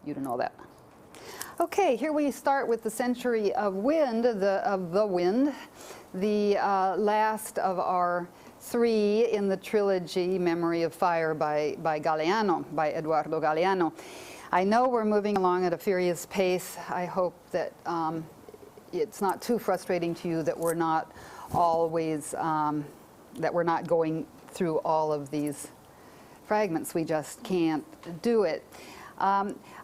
you to know that. Okay, here we start with the century of wind, the wind, the last of our three in the trilogy Memory of Fire by Galeano, by Eduardo Galeano. I know we're moving along at a furious pace. I hope that it's not too frustrating to you that we're not always, that we're not going through all of these fragments. We just can't do it.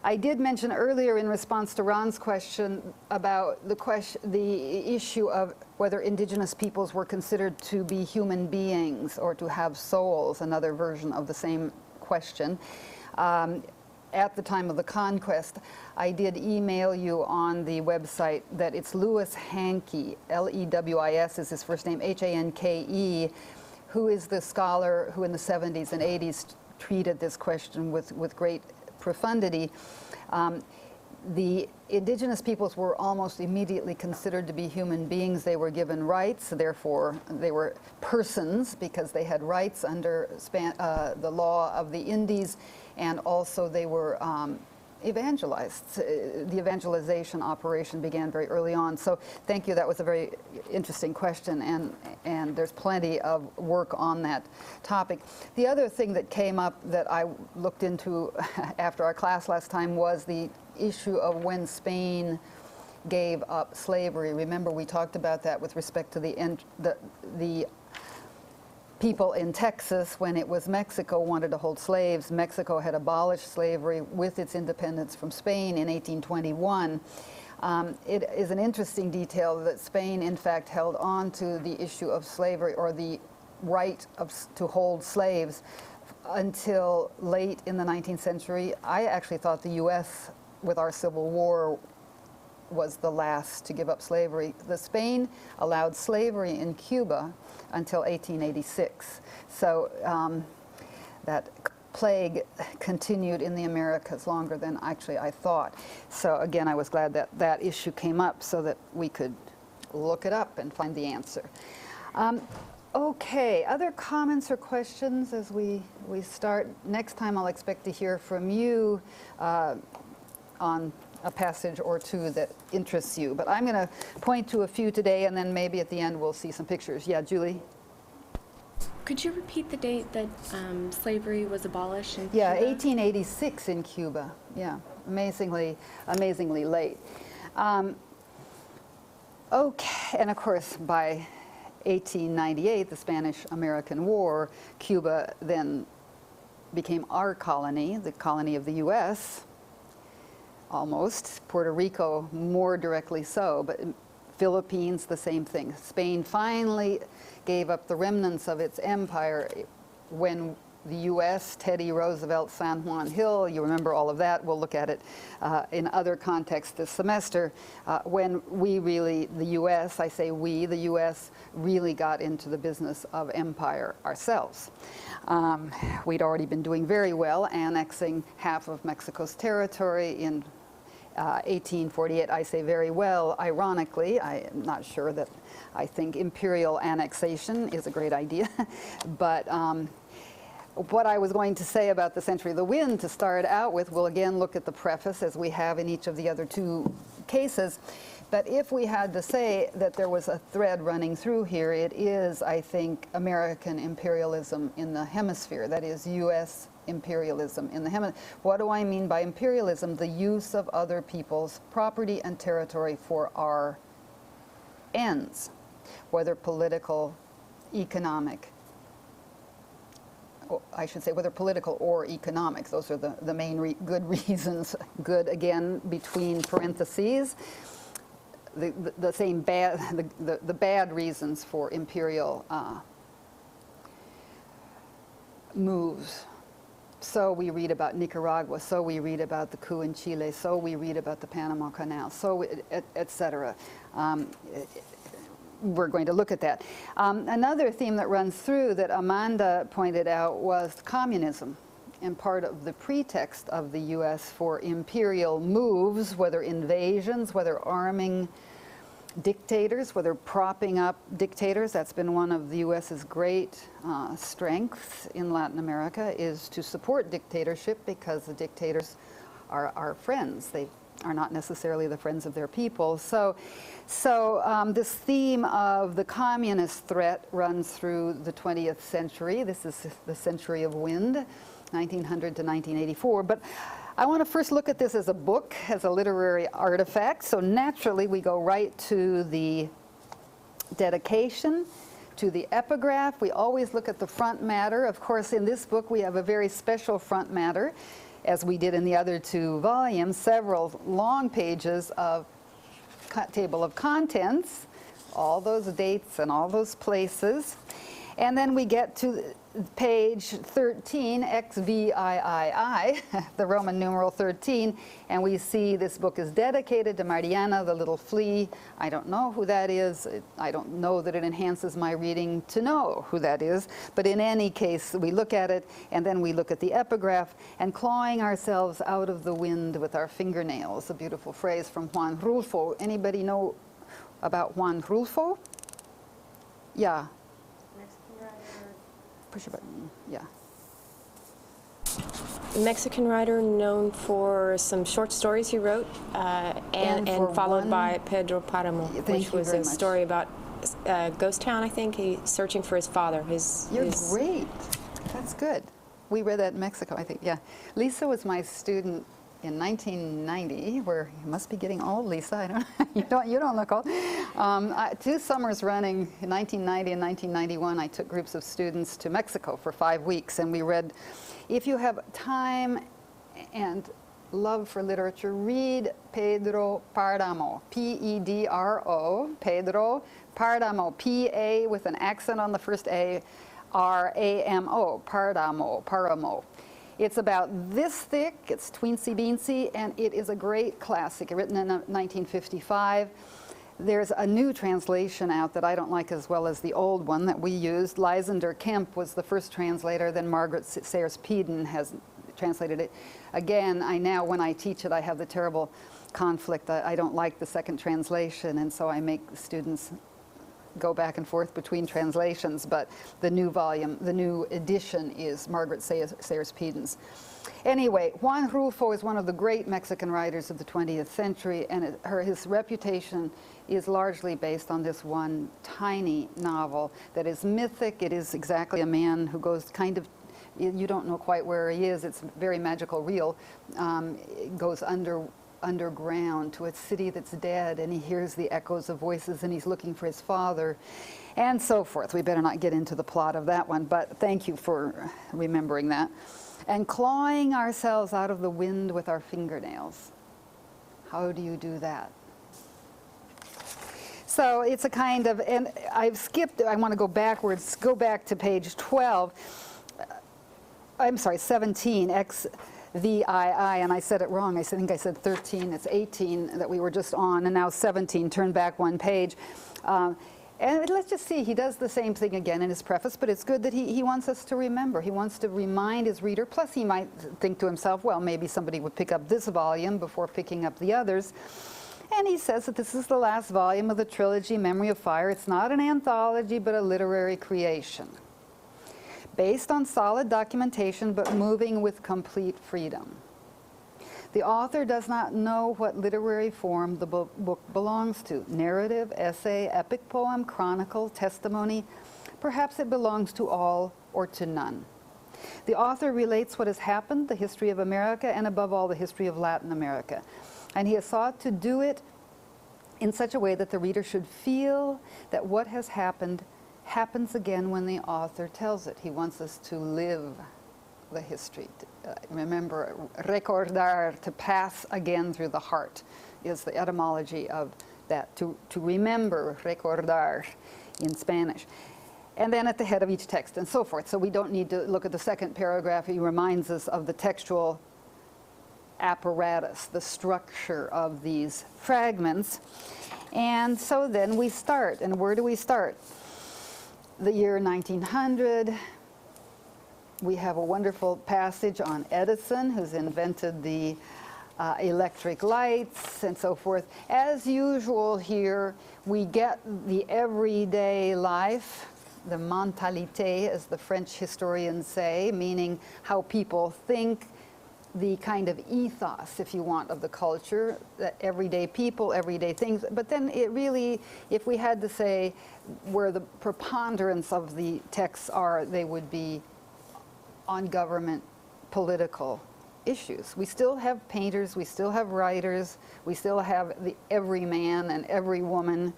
I did mention earlier in response to Ron's question about the issue of whether indigenous peoples were considered to be human beings or to have souls, another version of the same question. At the time of the conquest, I did email you on the website that it's Lewis Hanke, Lewis is his first name, Hanke, who is the scholar who in the 70s and 80s treated this question with great profundity. The indigenous peoples were almost immediately considered to be human beings. They were given rights, therefore they were persons because they had rights under the law of the Indies, and also they were evangelized. The evangelization operation began very early on. So thank you, that was a very interesting question, and there's plenty of work on that topic. The other thing that came up that I looked into after our class last time was the issue of when Spain gave up slavery. Remember, we talked about that with respect to the people in Texas, when it was Mexico wanted to hold slaves. Mexico had abolished slavery with its independence from Spain in 1821. It is an interesting detail that Spain, in fact, held on to the issue of slavery, or the right to hold slaves, until late in the 19th century. I actually thought the US, with our Civil War, was the last to give up slavery. Spain allowed slavery in Cuba until 1886. So that plague continued in the Americas longer than actually I thought. So again, I was glad that that issue came up so that we could look it up and find the answer. Okay, other comments or questions as we start? Next time I'll expect to hear from you on a passage or two that interests you. But I'm going to point to a few today, and then maybe at the end we'll see some pictures. Yeah, Julie? Could you repeat the date that slavery was abolished in Cuba? Yeah, 1886 in Cuba. Yeah, amazingly late. Okay, and of course by 1898, the Spanish-American War, Cuba then became our colony, the colony of the US. Almost. Puerto Rico more directly so, but Philippines, the same thing. Spain finally gave up the remnants of its empire when the U.S., Teddy Roosevelt, San Juan Hill, you remember all of that. We'll look at it in other contexts this semester. When we really, the U.S., I say we, the U.S. really got into the business of empire ourselves. We'd already been doing very well, annexing half of Mexico's territory in 1848, I say very well. Ironically, I am not sure that I think imperial annexation is a great idea, but what I was going to say about the Century of the Wind to start out with, we'll again look at the preface as we have in each of the other two cases. But if we had to say that there was a thread running through here, it is, I think, American imperialism in the hemisphere, that is U.S. imperialism in the hemisphere. What do I mean by imperialism? The use of other people's property and territory for our ends, whether political, economic, I should say whether political or economic. Those are the main good reasons. Good, again, between parentheses. The same bad, the bad reasons for imperial moves. So we read about Nicaragua, so we read about the coup in Chile, so we read about the Panama Canal, so etc. We're going to look at that. Another theme that runs through that Amanda pointed out was communism, and part of the pretext of the U.S. for imperial moves, whether invasions, whether arming dictators, whether propping up dictators. That's been one of the U.S.'s great strengths in Latin America, is to support dictatorship, because the dictators our friends. They are not necessarily the friends of their people. So this theme of the communist threat runs through the 20th century. This is the century of wind, 1900 to 1984. But I want to first look at this as a book, as a literary artifact. So naturally, we go right to the dedication, to the epigraph. We always look at the front matter. Of course, in this book, we have a very special front matter, as we did in the other two volumes, several long pages of table of contents, all those dates and all those places. And then we get to page 13, XVIII, the Roman numeral 13, and we see this book is dedicated to Mariana, the little flea. I don't know who that is. I don't know that it enhances my reading to know who that is. But in any case, we look at it, and then we look at the epigraph, and clawing ourselves out of the wind with our fingernails, a beautiful phrase from Juan Rulfo. Anybody know about Juan Rulfo? Yeah. Push a button, yeah. Mexican writer known for some short stories he wrote, and followed by Pedro Paramo, which was a story about a ghost town, I think. He's searching for his father. You're great. That's good. We read that in Mexico, I think, yeah. Lisa was my student in 1990, where you must be getting old, Lisa. I don't, you don't look old. 2 summers running, in 1990 and 1991, I took groups of students to Mexico for 5 weeks, and we read, if you have time and love for literature, read Pedro Paramo, P-E-D-R-O, Pedro Paramo, P-A with an accent on the first A, R-A-M-O, Paramo. It's about this thick, it's tweensy beansy, and it is a great classic, written in 1955. There's a new translation out that I don't like as well as the old one that we used. Lysander Kemp was the first translator, then Margaret Sayers Peden has translated it. Again, when I teach it, I have the terrible conflict. I don't like the second translation, and so I make the students go back and forth between translations, but the new volume, the new edition is Margaret Sayers Peden's. Anyway, Juan Rulfo is one of the great Mexican writers of the 20th century, and his reputation is largely based on this one tiny novel that is mythic. It is exactly a man who goes kind of, you don't know quite where he is, it's very magical real, goes underground to a city that's dead, and he hears the echoes of voices, and he's looking for his father, and so forth. We better not get into the plot of that one, but thank you for remembering that. And clawing ourselves out of the wind with our fingernails. How do you do that? So it's a kind of, and I've skipped, I want to go backwards, go back to page 12. I'm sorry, 17, XVIII, and I said it wrong. I think I said 13. It's 18 that we were just on, and now 17. Turn back one page. And let's just see, he does the same thing again in his preface, but it's good that he wants us to remember. He wants to remind his reader, plus he might think to himself, well, maybe somebody would pick up this volume before picking up the others. And he says that this is the last volume of the trilogy, Memory of Fire. It's not an anthology, but a literary creation, based on solid documentation, but moving with complete freedom. The author does not know what literary form the book belongs to. Narrative, essay, epic poem, chronicle, testimony. Perhaps it belongs to all or to none. The author relates what has happened, the history of America, and above all, the history of Latin America. And he has sought to do it in such a way that the reader should feel that what has happened happens again when the author tells it. He wants us to live the history. Remember, recordar, to pass again through the heart, is the etymology of that, to remember, recordar in Spanish. And then at the head of each text and so forth. So we don't need to look at the second paragraph. He reminds us of the textual apparatus, the structure of these fragments. And so then we start. And where do we start? The year 1900. We have a wonderful passage on Edison, who's invented the electric lights and so forth. As usual here, we get the everyday life, the mentalité, as the French historians say, meaning how people think, the kind of ethos, if you want, of the culture, that everyday people, everyday things. But then it really, if we had to say where the preponderance of the texts are, they would be on government, political issues. We still have painters, we still have writers, we still have the every man and every woman.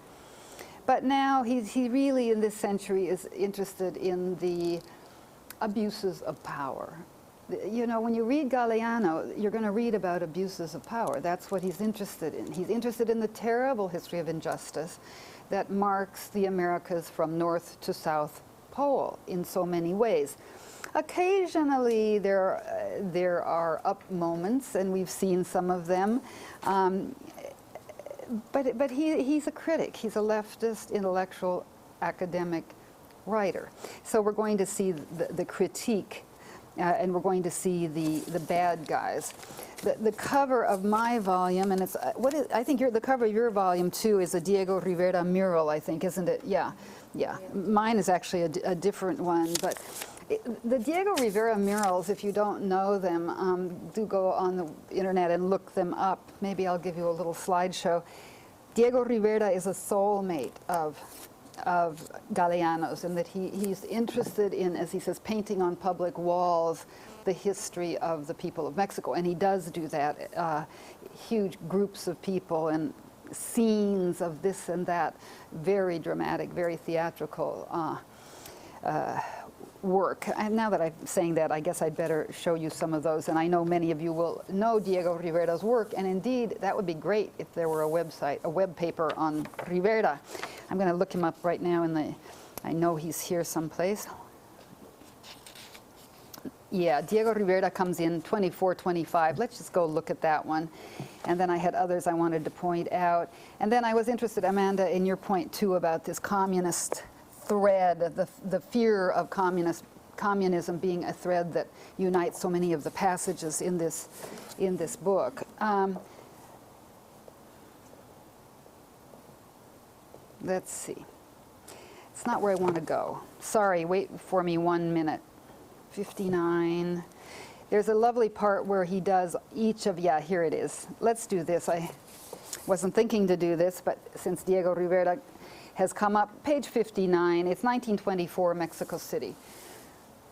But now he really, in this century, is interested in the abuses of power. You know, when you read Galeano, you're going to read about abuses of power. That's what he's interested in. He's interested in the terrible history of injustice that marks the Americas from north to south pole in so many ways. Occasionally there are up moments, and we've seen some of them. But he's a critic. He's a leftist, intellectual, academic writer. So we're going to see the critique, and we're going to see the bad guys. The cover of my volume, and it's I think the cover of your volume too is a Diego Rivera mural, I think, isn't it? Yeah. Mine is actually a different one, but the Diego Rivera murals, if you don't know them, do go on the internet and look them up. Maybe I'll give you a little slideshow. Diego Rivera is a soulmate of Galeano's, in that he's interested in, as he says, painting on public walls the history of the people of Mexico. And he does do that, huge groups of people and scenes of this and that, very dramatic, very theatrical work. And now that I'm saying that, I guess I'd better show you some of those. And I know many of you will know Diego Rivera's work, and indeed that would be great if there were a website, a web paper on Rivera. I'm going to look him up right now I know he's here someplace. Yeah, Diego Rivera comes in 24-25. Let's just go look at that one. And then I had others I wanted to point out. And then I was interested, Amanda, in your point too about this communist thread, the fear of communism being a thread that unites so many of the passages in this book. Let's see. It's not where I want to go. Sorry, wait for me 1 minute. 59. There's a lovely part where he does each of, yeah, here it is. Let's do this. I wasn't thinking to do this, but since Diego Rivera has come up, page 59, it's 1924, Mexico City.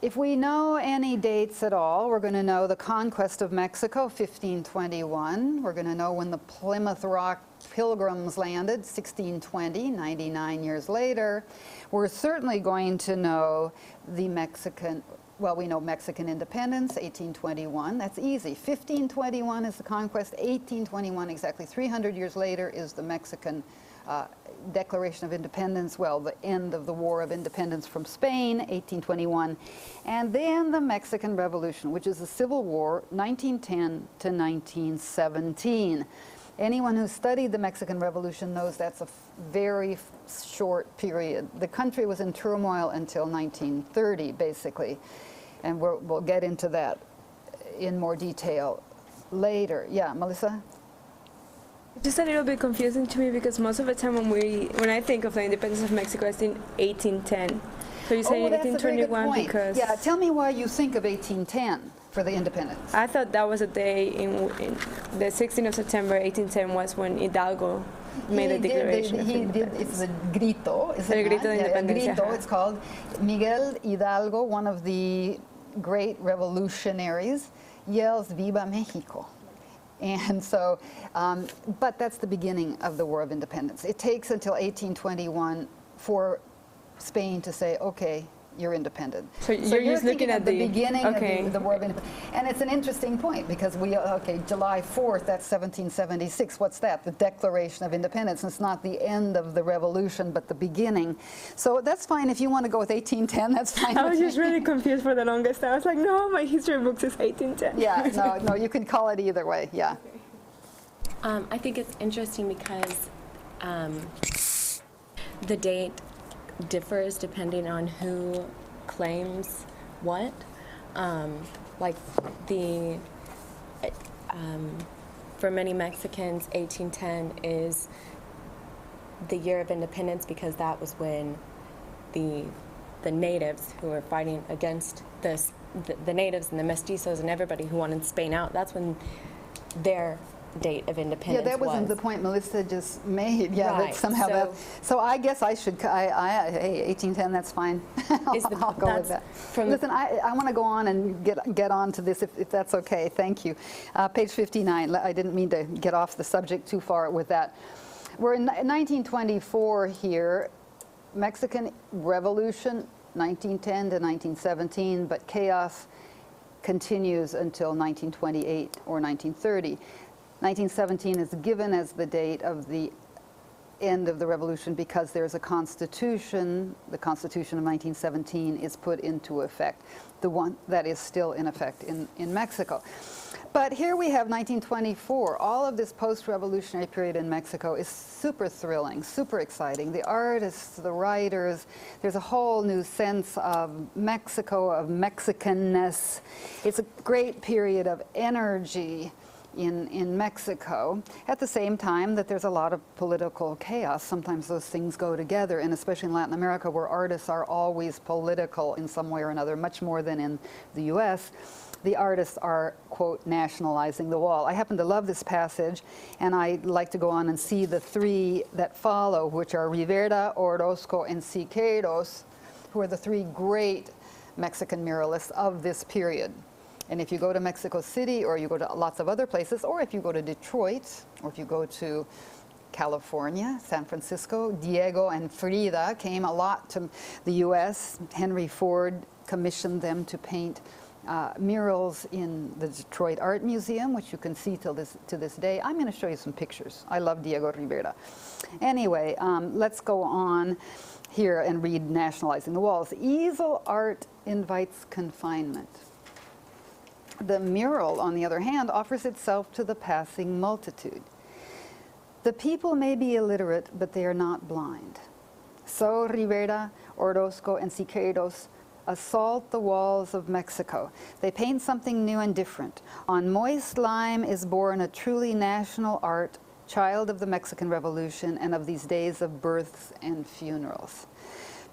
If we know any dates at all, we're going to know the conquest of Mexico, 1521. We're going to know when the Plymouth Rock Pilgrims landed, 1620, 99 years later. We're certainly going to know the Mexican, well, we know Mexican independence, 1821. That's easy. 1521 is the conquest. 1821, exactly 300 years later, is the Mexican Declaration of Independence, well, the end of the War of Independence from Spain, 1821. And then the Mexican Revolution, which is the Civil War, 1910 to 1917. Anyone who studied the Mexican Revolution knows that's a very short period. The country was in turmoil until 1930, basically. And we'll get into that in more detail later. Yeah, Melissa? Just a little bit confusing to me because most of the time when I think of the independence of Mexico, I think 1810. So you say 1821 because... Yeah, tell me why you think of 1810 for the independence. I thought that was a day in the 16th of September, 1810 was when Hidalgo made the declaration. It's a grito. It's el grito de independencia. Grito, it's called. Miguel Hidalgo, one of the great revolutionaries, yells "Viva Mexico." And so, but that's the beginning of the War of Independence. It takes until 1821 for Spain to say, okay, you're independent. So you're just looking at the beginning of the War of Independence. And it's an interesting point because July 4th, that's 1776. What's that? The Declaration of Independence. It's not the end of the revolution, but the beginning. So that's fine if you want to go with 1810, that's fine. I was just really confused for the longest time. I was like, no, my history book says 1810. Yeah, no, you can call it either way, yeah. I think it's interesting because the date differs depending on who claims what. Like for many Mexicans, 1810 is the year of independence because that was when the the natives who were fighting against the natives and the mestizos and everybody who wanted Spain out. That's when their date of independence that wasn't the point Melissa just made. Yeah, right. that somehow so I guess I should, hey, 1810, that's fine. I'll go with that. Listen, I want to go on and get on to this if that's okay. Thank you. Page 59. I didn't mean to get off the subject too far with that. We're in 1924 here, Mexican Revolution, 1910 to 1917, but chaos continues until 1928 or 1930. 1917 is given as the date of the end of the revolution because there's a constitution. The Constitution of 1917 is put into effect, the one that is still in effect in Mexico. But here we have 1924. All of this post-revolutionary period in Mexico is super thrilling, super exciting. The artists, the writers, there's a whole new sense of Mexico, of Mexicanness. It's a great period of energy in Mexico, at the same time that there's a lot of political chaos. Sometimes those things go together, and especially in Latin America, where artists are always political in some way or another, much more than in the US, the artists are, quote, nationalizing the wall. I happen to love this passage, and I like to go on and see the three that follow, which are Rivera, Orozco, and Siqueiros, who are the three great Mexican muralists of this period. And if you go to Mexico City, or you go to lots of other places, or if you go to Detroit, or if you go to California, San Francisco, Diego and Frida came a lot to the US. Henry Ford commissioned them to paint murals in the Detroit Art Museum, which you can see to this day. I'm going to show you some pictures. I love Diego Rivera. Anyway, let's go on here and read Nationalizing the Walls. Easel art invites confinement. The mural, on the other hand, offers itself to the passing multitude. The people may be illiterate, but they are not blind. So Rivera, Orozco, and Siqueiros assault the walls of Mexico. They paint something new and different. On moist lime is born a truly national art, child of the Mexican Revolution and of these days of births and funerals.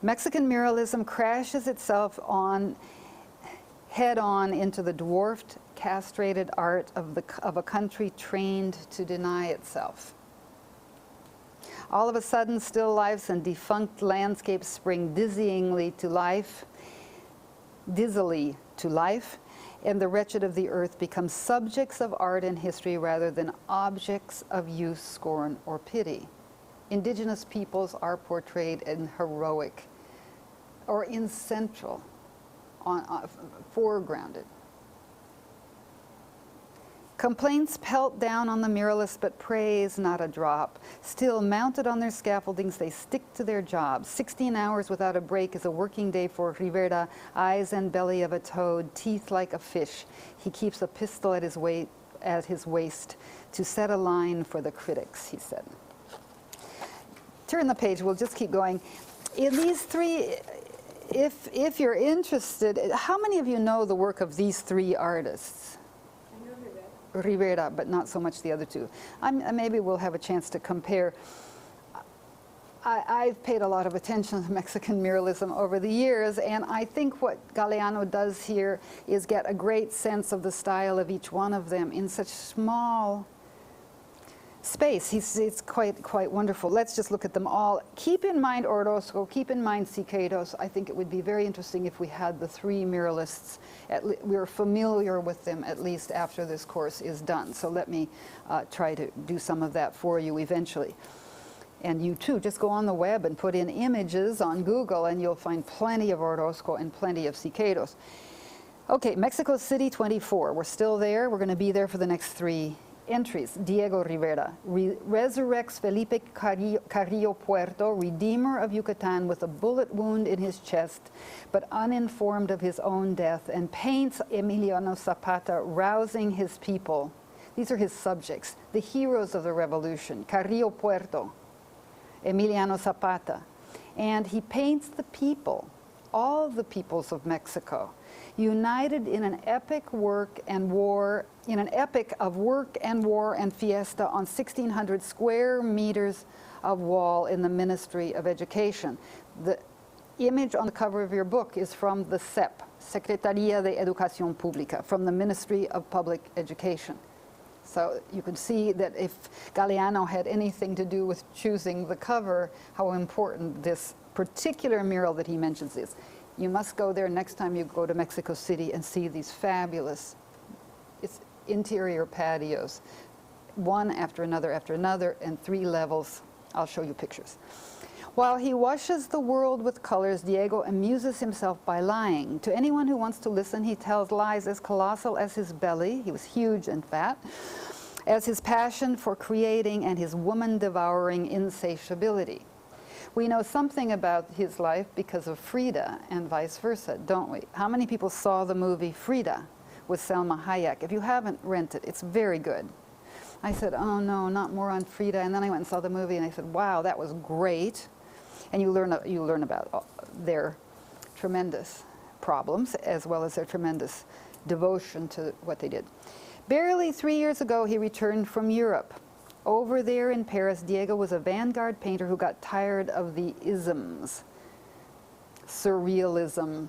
Mexican muralism crashes itself head-on into the dwarfed, castrated art of a country trained to deny itself. All of a sudden, still lifes and defunct landscapes spring dizzily to life, and the wretched of the earth become subjects of art and history rather than objects of use, scorn, or pity. Indigenous peoples are portrayed in heroic or in central, foregrounded. Complaints pelt down on the muralists, but praise not a drop. Still mounted on their scaffoldings, they stick to their jobs. 16 hours without a break is a working day for Rivera, eyes and belly of a toad, teeth like a fish. He keeps a pistol at his waist to set a line for the critics, he said. Turn the page, we'll just keep going. In these three, if you're interested, how many of you know the work of these three artists? I know Rivera, but not so much the other two. Maybe we'll have a chance to compare. I've paid a lot of attention to Mexican muralism over the years, and I think what Galeano does here is get a great sense of the style of each one of them in such small space. It's quite wonderful. Let's just look at them all. Keep in mind Orozco, keep in mind Siqueiros. I think it would be very interesting if we had the three muralists. We're familiar with them at least after this course is done. So let me try to do some of that for you eventually. And you too, just go on the web and put in images on Google and you'll find plenty of Orozco and plenty of Siqueiros. Okay, Mexico City 24. We're still there. We're going to be there for the next three entries. Diego Rivera resurrects Felipe Carrillo Puerto, redeemer of Yucatan, with a bullet wound in his chest, but uninformed of his own death, and paints Emiliano Zapata rousing his people. These are his subjects, the heroes of the revolution, Carrillo Puerto, Emiliano Zapata. And he paints the people, all the peoples of Mexico, united in an epic of work and war and fiesta on 1,600 square meters of wall in the Ministry of Education. image on the cover of your book is from the CEP, Secretaría de Educación Pública, from the Ministry of Public Education. So you can see that if Galeano had anything to do with choosing the cover, how important this particular mural that he mentions is. You must go there next time you go to Mexico City and see these fabulous interior patios, one after another, and 3 levels. I'll show you pictures. While he washes the world with colors, Diego amuses himself by lying. To anyone who wants to listen, he tells lies as colossal as his belly, he was huge and fat, as his passion for creating and his woman-devouring insatiability. We know something about his life because of Frida and vice versa, don't we? How many people saw the movie Frida with Selma Hayek? If you haven't, rent it. It's very good. I said, oh no, not more on Frida. And then I went and saw the movie and I said, wow, that was great. And you learn about their tremendous problems as well as their tremendous devotion to what they did. Barely 3 years ago, he returned from Europe. Over there in Paris, Diego was a vanguard painter who got tired of the isms, surrealism,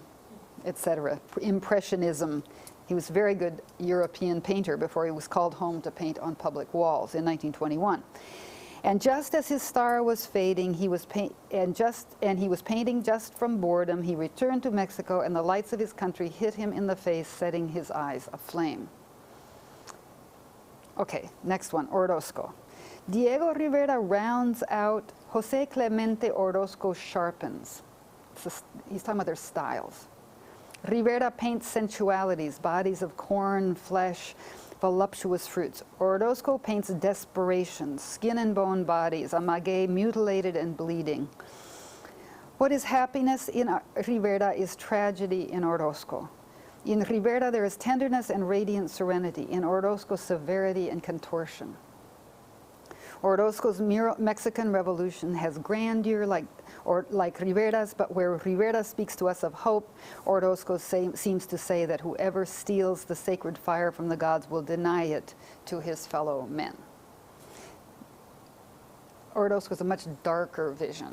etc., impressionism. He was a very good European painter before he was called home to paint on public walls in 1921. And just as his star was fading, he was painting just from boredom. He returned to Mexico, and the lights of his country hit him in the face, setting his eyes aflame. Okay, next one, Orozco. Diego Rivera rounds out. José Clemente Orozco sharpens. He's talking about their styles. Rivera paints sensualities, bodies of corn, flesh, voluptuous fruits. Orozco paints desperation, skin and bone bodies, a maguey mutilated and bleeding. What is happiness in Rivera is tragedy in Orozco. In Rivera there is tenderness and radiant serenity. In Orozco, severity and contortion. Orozco's Mexican Revolution has grandeur like Rivera's, but where Rivera speaks to us of hope, Orozco seems to say that whoever steals the sacred fire from the gods will deny it to his fellow men. Orozco's a much darker vision.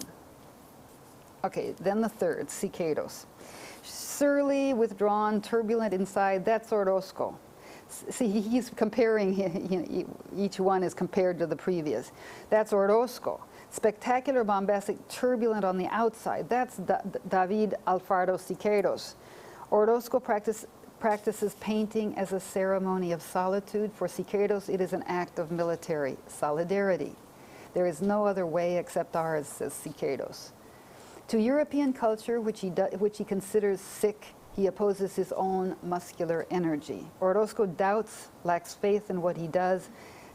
Okay, then the third, Siqueiros. Surly, withdrawn, turbulent inside, that's Orozco. See, he's comparing, each one is compared to the previous. That's Orozco. Spectacular, bombastic, turbulent on the outside. That's David Alfaro Siqueiros. Orozco practices painting as a ceremony of solitude. For Siqueiros, it is an act of military solidarity. There is no other way except ours, says Siqueiros. To European culture, which he considers sick, he opposes his own muscular energy. Orozco doubts, lacks faith in what he does.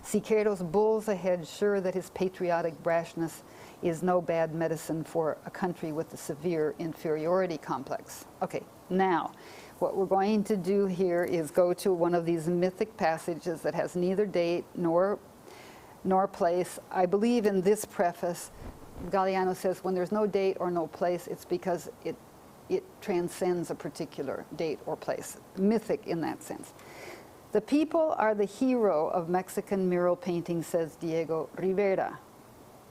Siqueiros bulls ahead, sure that his patriotic brashness is no bad medicine for a country with a severe inferiority complex. Okay, now, what we're going to do here is go to one of these mythic passages that has neither date nor place. I believe in this preface, Galeano says when there's no date or no place, it's because it transcends a particular date or place, mythic in that sense. The people are the hero of Mexican mural painting, says Diego Rivera.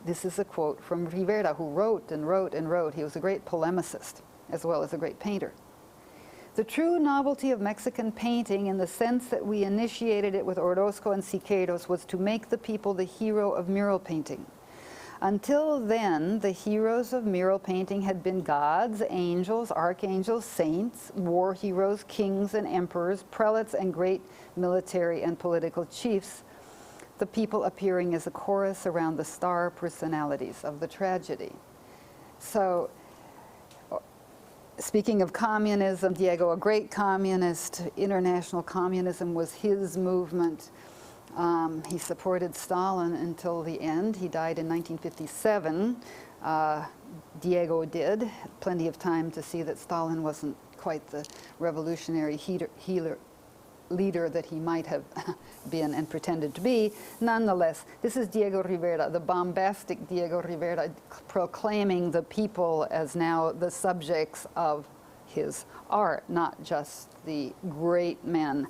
This is a quote from Rivera, who wrote and wrote and wrote. He was a great polemicist as well as a great painter. The true novelty of Mexican painting, in the sense that we initiated it with Orozco and Siqueiros, was to make the people the hero of mural painting. Until then, the heroes of mural painting had been gods, angels, archangels, saints, war heroes, kings and emperors, prelates and great military and political chiefs, the people appearing as a chorus around the star personalities of the tragedy. So, speaking of communism, Diego, a great communist, international communism was his movement. He supported Stalin until the end. He died in 1957. Diego did. Plenty of time to see that Stalin wasn't quite the revolutionary leader that he might have been and pretended to be. Nonetheless, this is Diego Rivera, the bombastic Diego Rivera, proclaiming the people as now the subjects of his art, not just the great men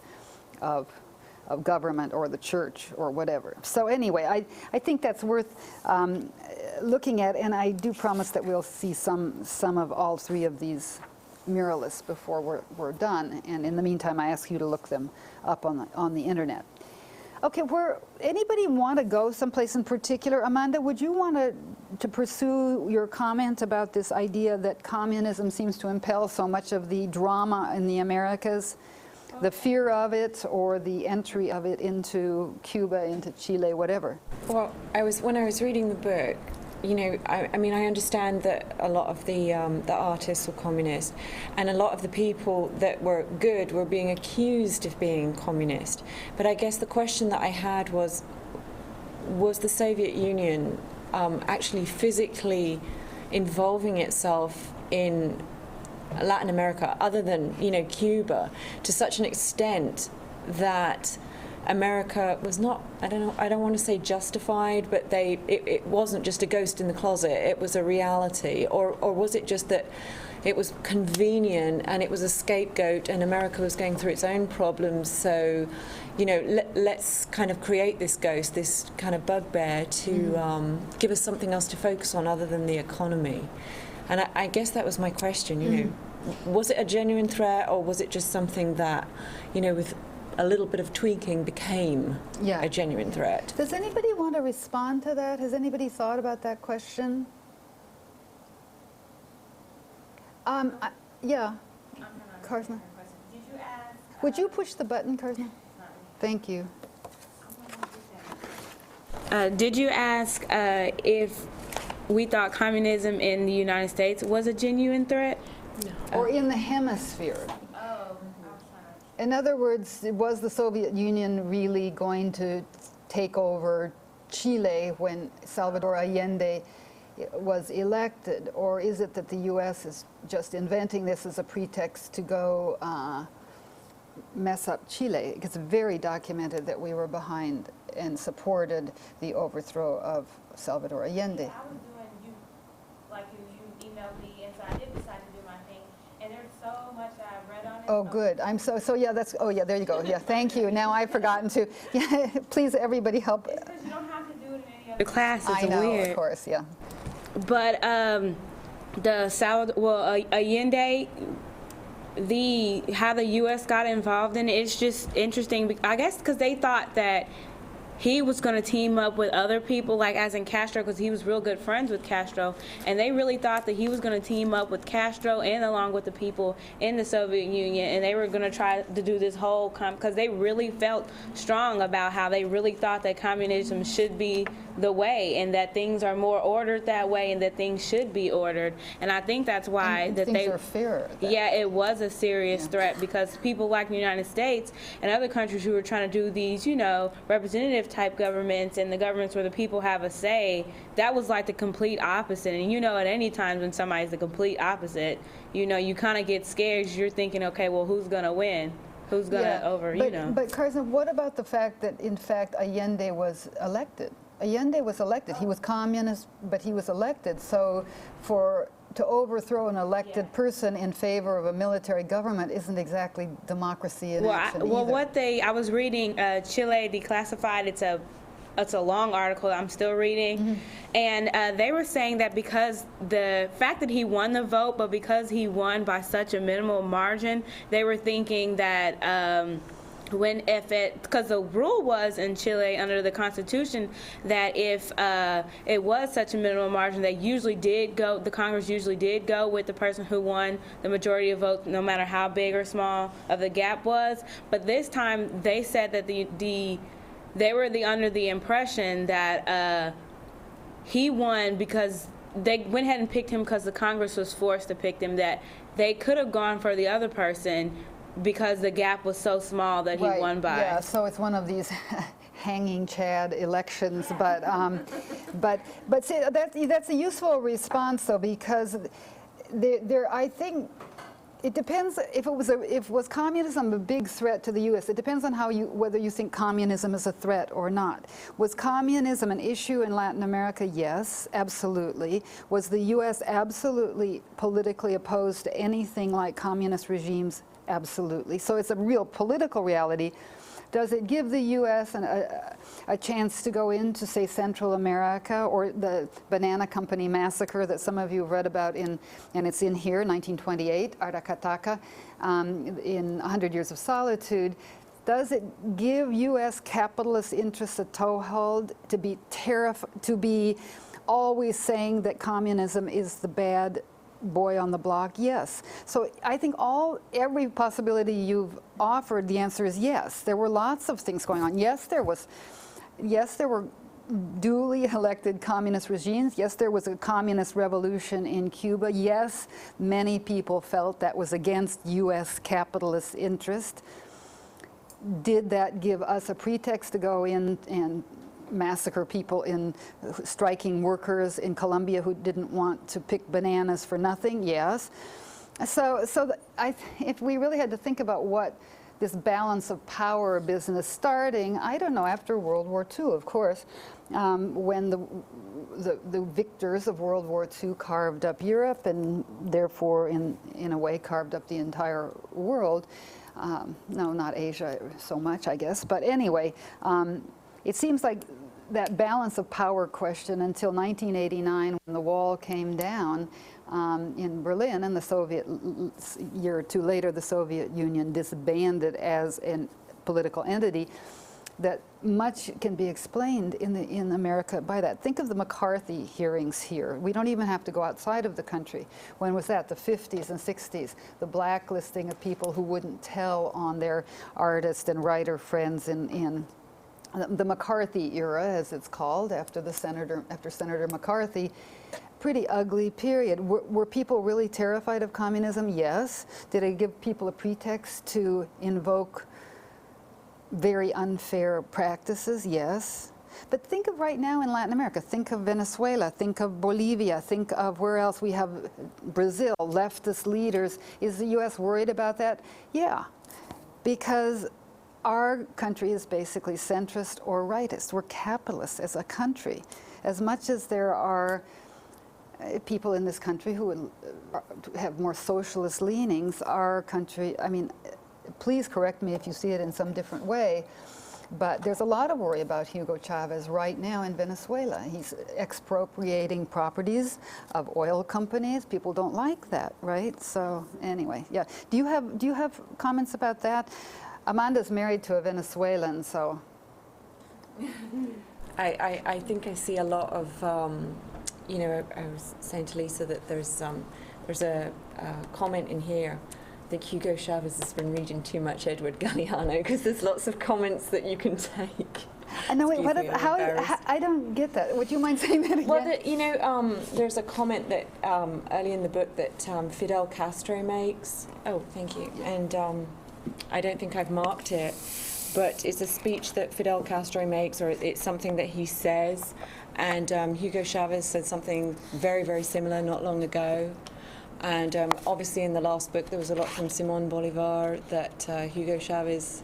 of government or the church or whatever. So anyway, I think that's worth looking at, and I do promise that we'll see some of all three of these muralists before we're done. And in the meantime, I ask you to look them up on the internet. Okay, anybody want to go someplace in particular? Amanda, would you want to pursue your comment about this idea that communism seems to impel so much of the drama in the Americas, the fear of it, or the entry of it into Cuba, into Chile, whatever? Well, when I was reading the book, you know, I mean, I understand that a lot of the artists were communist, and a lot of the people that were good were being accused of being communist. But I guess the question that I had was the Soviet Union actually physically involving itself in Latin America, other than, you know, Cuba, to such an extent that America was not, I don't want to say justified, but it wasn't just a ghost in the closet, it was a reality? Or was it just that it was convenient and it was a scapegoat and America was going through its own problems, so, you know, let's kind of create this ghost, this kind of bugbear to give us something else to focus on other than the economy? And I guess that was my question, you know. Was it a genuine threat, or was it just something that, you know, with a little bit of tweaking became a genuine threat? Does anybody want to respond to that? Has anybody thought about that question? Yeah. Karzna. Did you ask? Would you push the button, Karzna? Thank you. Did you ask if we thought communism in the United States was a genuine threat? No. Or in the hemisphere? In other words, was the Soviet Union really going to take over Chile when Salvador Allende was elected? Or is it that the US is just inventing this as a pretext to go mess up Chile? It's very documented that we were behind and supported the overthrow of Salvador Allende. I was doing like you emailed me, and so I did decide to do my thing. And there's so much that I've read on it. Oh, good. I'm so yeah, there you go. Yeah, thank you. Now I've forgotten to, yeah, please everybody help. It's because you don't have to do it in any other The class is I know, weird. of course, yeah. But Allende, how the U.S. got involved in it, it's just interesting, I guess, because they thought that he was going to team up with other people, like as in Castro, because he was real good friends with Castro, and they really thought that he was going to team up with Castro and along with the people in the Soviet Union, and they were going to try to do this whole, because they really felt strong about how they really thought that communism should be the way, and that things are more ordered that way, and that things should be ordered. And I think that's why and that things they are fair. Yeah, it was a serious threat, because people like the United States and other countries who were trying to do these, you know, representative type governments, and the governments where the people have a say, that was like the complete opposite. And you know, at any time when somebody's the complete opposite, you know, you kind of get scared, 'cause you're thinking, okay, well, who's gonna win? Who's gonna you know? But Carson, what about the fact that in fact Allende was elected? Allende was elected. He was communist, but he was elected. So to overthrow an elected person in favor of a military government isn't exactly democracy in action either. I was reading Chile Declassified. It's a long article I'm still reading, and they were saying that because the fact that he won the vote, but because he won by such a minimal margin, they were thinking that because the rule was in Chile under the Constitution that if it was such a minimal margin, the Congress usually did go with the person who won the majority of votes, no matter how big or small of the gap was. But this time they said that they were under the impression that he won because they went ahead and picked him because the Congress was forced to pick him, that they could have gone for the other person because the gap was so small that he won by. Yeah, so it's one of these hanging Chad elections, but see, that's a useful response though, because I think it depends if was communism a big threat to the U.S. It depends on whether you think communism is a threat or not. Was communism an issue in Latin America? Yes, absolutely. Was the U.S. absolutely politically opposed to anything like communist regimes? Absolutely. So it's a real political reality. Does it give the U.S. a chance to go into, say, Central America, or the Banana Company massacre that some of you have read about and it's in here, 1928, Aracataca, in 100 Years of Solitude? Does it give U.S. capitalist interests a toehold to be always saying that communism is the bad boy on the block? Yes. So I think every possibility you've offered, the answer is yes. There were lots of things going on. Yes, there were duly elected communist regimes. Yes, there was a communist revolution in Cuba. Yes, many people felt that was against U.S. capitalist interest. Did that give us a pretext to go in and massacre people striking workers in Colombia who didn't want to pick bananas for nothing? Yes. So if we really had to think about what this balance of power business starting, I don't know, after World War II, of course, when the victors of World War II carved up Europe and therefore in a way carved up the entire world. No, not Asia so much, I guess. But anyway, it seems like that balance of power question until 1989, when the wall came down in Berlin, and a year or two later, the Soviet Union disbanded as a political entity, that much can be explained in America by that. Think of the McCarthy hearings here. We don't even have to go outside of the country. When was that? The 50s and 60s. The blacklisting of people who wouldn't tell on their artist and writer friends in the McCarthy era, as it's called, after Senator McCarthy. Pretty ugly period. Were people really terrified of communism? Yes. Did it give people a pretext to invoke very unfair practices? Yes. But think of right now in Latin America. Think of Venezuela. Think of Bolivia. Think of where else we have Brazil, leftist leaders. Is the U.S. worried about that? Yeah, because our country is basically centrist or rightist. We're capitalists as a country. As much as there are people in this country who would have more socialist leanings, our country, I mean, please correct me if you see it in some different way, but there's a lot of worry about Hugo Chavez right now in Venezuela. He's expropriating properties of oil companies. People don't like that, right? So anyway, yeah. Do you have comments about that? Amanda's married to a Venezuelan, so. I think I see a lot of, you know, I was saying to Lisa that there's a comment in here. I think Hugo Chavez has been reading too much Edward Galeano, because there's lots of comments that you can take. No, wait, I don't get that. Would you mind saying that again? Well, you know, there's a comment that early in the book that Fidel Castro makes. Oh, thank you. And I don't think I've marked it, but it's a speech that Fidel Castro makes, or it's something that he says. And Hugo Chavez said something very, very similar not long ago. And obviously in the last book there was a lot from Simón Bolívar that Hugo Chavez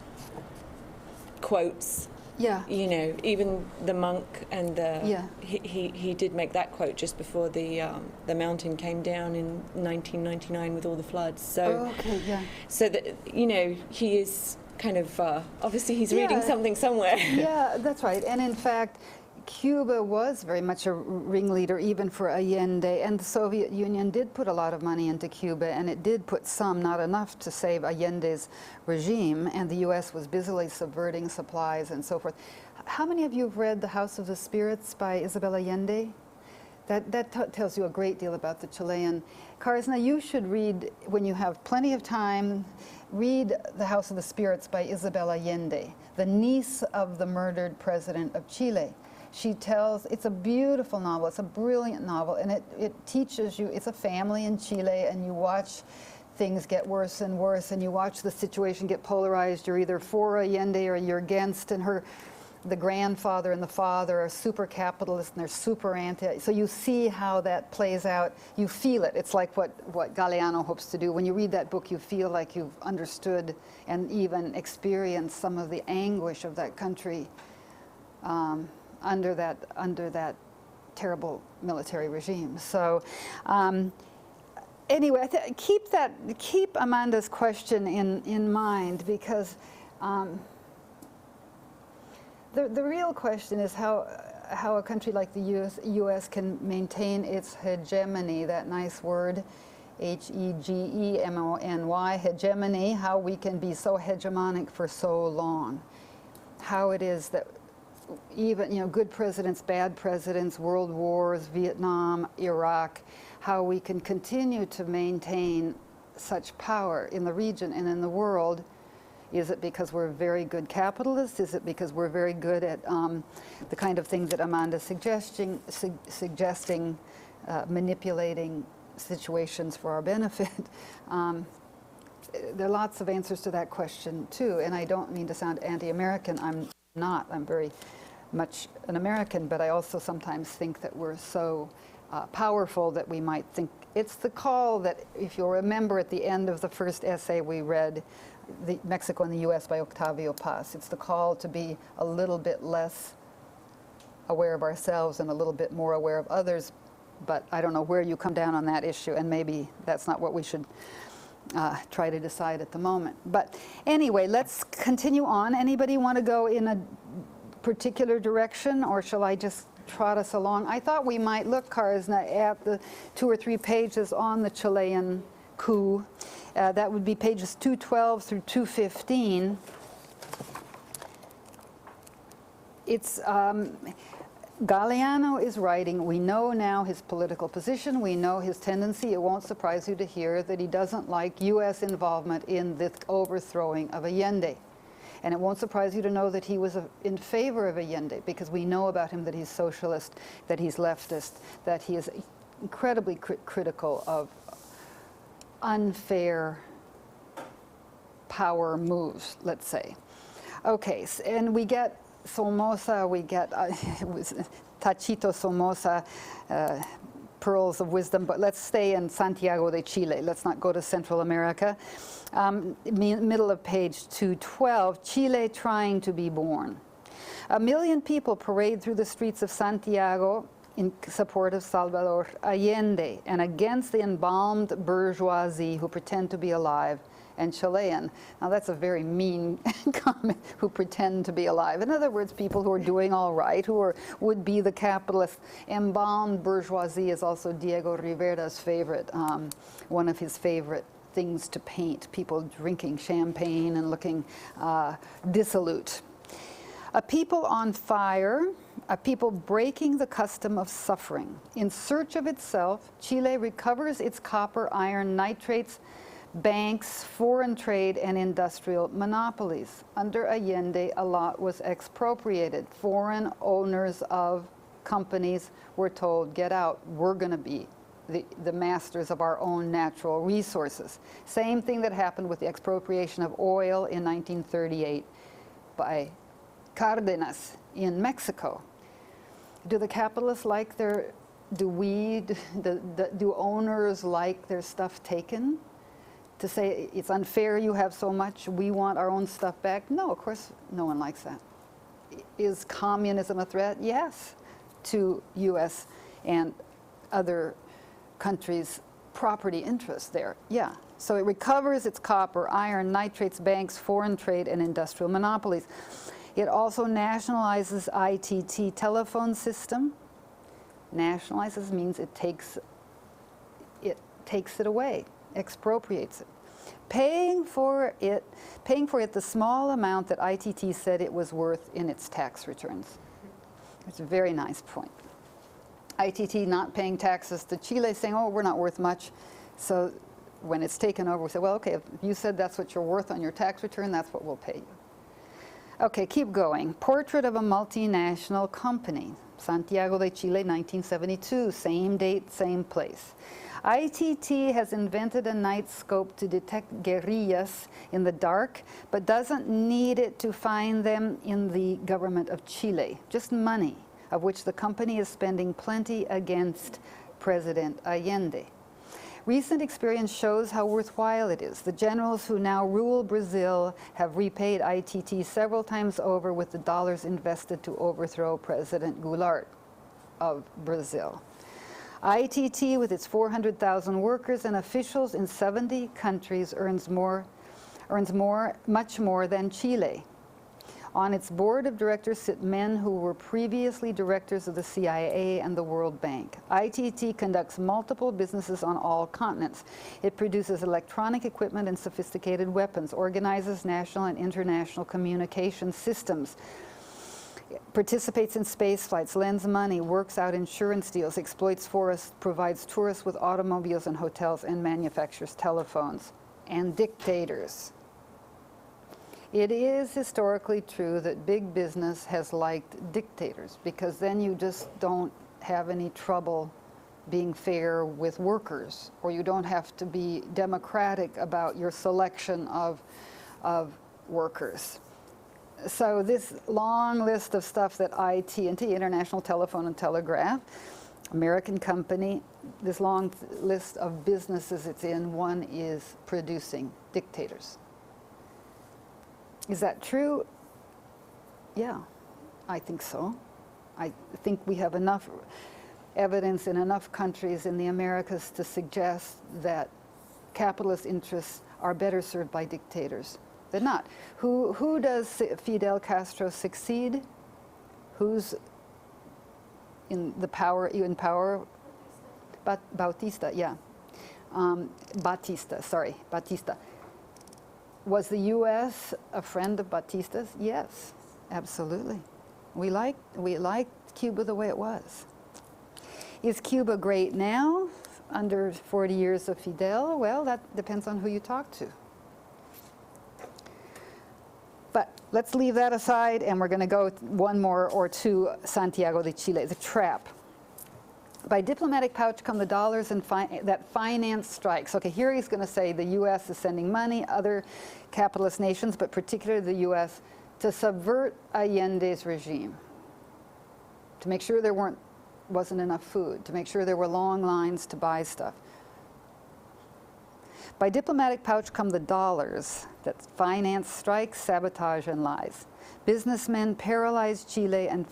quotes. Yeah. You know, even the monk and the yeah. He did make that quote just before the mountain came down in 1999 with all the floods. So okay, yeah. So that, you know, he is kind of obviously he's reading something somewhere. Yeah, that's right. And in fact, Cuba was very much a ringleader even for Allende, and the Soviet Union did put a lot of money into Cuba, and it did put some, not enough, to save Allende's regime, and the U.S. was busily subverting supplies and so forth. How many of you have read The House of the Spirits by Isabel Allende? That tells you a great deal about the Chilean. Karsna, you should read, when you have plenty of time, read The House of the Spirits by Isabel Allende, the niece of the murdered president of Chile. She tells, it's a beautiful novel, it's a brilliant novel, and it teaches you, it's a family in Chile, and you watch things get worse and worse, and you watch the situation get polarized. You're either for Allende or you're against, and the grandfather and the father are super capitalist and they're super anti. So you see how that plays out. You feel it. It's like what Galeano hopes to do. When you read that book, you feel like you've understood and even experienced some of the anguish of that country under that terrible military regime. So anyway, keep Amanda's question in mind, because the real question is how a country like the US can maintain its hegemony, that nice word, Hegemony, hegemony, how we can be so hegemonic for so long. How it is that even, you know, good presidents, bad presidents, world wars, Vietnam, Iraq, how we can continue to maintain such power in the region and in the world. Is it because we're very good capitalists? Is it because we're very good at the kind of things that Amanda's suggesting, manipulating situations for our benefit? There are lots of answers to that question too, and I don't mean to sound anti-American. I'm not. I'm very much an American, but I also sometimes think that we're so powerful that we might think it's the call that, if you'll remember at the end of the first essay we read, Mexico and the US by Octavio Paz, it's the call to be a little bit less aware of ourselves and a little bit more aware of others. But I don't know where you come down on that issue, and maybe that's not what we should try to decide at the moment. But anyway, let's continue on. Anybody want to go in a particular direction, or shall I just trot us along? I thought we might look, Karzna, at the 2 or 3 pages on the Chilean coup. That would be pages 212 through 215. It's Galeano is writing, we know now his political position, we know his tendency. It won't surprise you to hear that he doesn't like US involvement in the overthrowing of Allende. And it won't surprise you to know that he was in favor of Allende, because we know about him that he's socialist, that he's leftist, that he is incredibly critical of unfair power moves, let's say. Okay, and we get Somoza, we get Tachito Somoza, Pearls of Wisdom, but let's stay in Santiago de Chile. Let's not go to Central America. Middle of page 212, Chile trying to be born. 1 million people parade through the streets of Santiago in support of Salvador Allende and against the embalmed bourgeoisie who pretend to be alive and Chilean. Now that's a very mean comment, who pretend to be alive. In other words, people who are doing all right, who would be the capitalists. Embalmed bourgeoisie is also Diego Rivera's favorite, one of his favorite things to paint, people drinking champagne and looking dissolute. A people on fire, a people breaking the custom of suffering. In search of itself, Chile recovers its copper, iron, nitrates, banks, foreign trade, and industrial monopolies. Under Allende, a lot was expropriated. Foreign owners of companies were told, get out, we're going to be the masters of our own natural resources. Same thing that happened with the expropriation of oil in 1938 by Cárdenas in Mexico. Do the capitalists like their, do owners like their stuff taken? To say it's unfair you have so much, we want our own stuff back? No, of course no one likes that. Is communism a threat? Yes, to US and other countries' property interests there, yeah. So it recovers its copper, iron, nitrates, banks, foreign trade, and industrial monopolies. It also nationalizes ITT telephone system. Nationalizes means it takes it away, expropriates it, paying for it the small amount that ITT said it was worth in its tax returns. It's a very nice point. ITT not paying taxes to Chile, saying, oh, we're not worth much. So when it's taken over, we say, well, okay, if you said that's what you're worth on your tax return, that's what we'll pay you. Okay, keep going. Portrait of a multinational company. Santiago de Chile, 1972, same date, same place. ITT has invented a night scope to detect guerrillas in the dark, but doesn't need it to find them in the government of Chile. Just money, of which the company is spending plenty against President Allende. Recent experience shows how worthwhile it is. The generals who now rule Brazil have repaid ITT several times over with the dollars invested to overthrow President Goulart of Brazil. ITT, with its 400,000 workers and officials in 70 countries, earns much more than Chile. On its board of directors sit men who were previously directors of the CIA and the World Bank. ITT conducts multiple businesses on all continents. It produces electronic equipment and sophisticated weapons, organizes national and international communication systems, participates in space flights, lends money, works out insurance deals, exploits forests, provides tourists with automobiles and hotels, and manufactures telephones. And dictators. It is historically true that big business has liked dictators, because then you just don't have any trouble being fair with workers, or you don't have to be democratic about your selection of workers. So this long list of stuff that IT&T, International Telephone and Telegraph, American company, this long list of businesses it's in, one is producing dictators. Is that true? Yeah, I think so. I think we have enough evidence in enough countries in the Americas to suggest that capitalist interests are better served by dictators than not. Who does Fidel Castro succeed? Who's in power? Bautista, yeah. Batista. Was the U.S. a friend of Batista's? Yes, absolutely. We liked Cuba the way it was. Is Cuba great now, under 40 years of Fidel? Well, that depends on who you talk to. But let's leave that aside, and we're going to go one more or two, Santiago de Chile, the trap. By diplomatic pouch come the dollars and that finance strikes. Okay, here he's going to say the U.S. is sending money, other capitalist nations, but particularly the U.S., to subvert Allende's regime, to make sure there wasn't enough food, to make sure there were long lines to buy stuff. By diplomatic pouch come the dollars that finance strikes, sabotage, and lies. Businessmen paralyze Chile and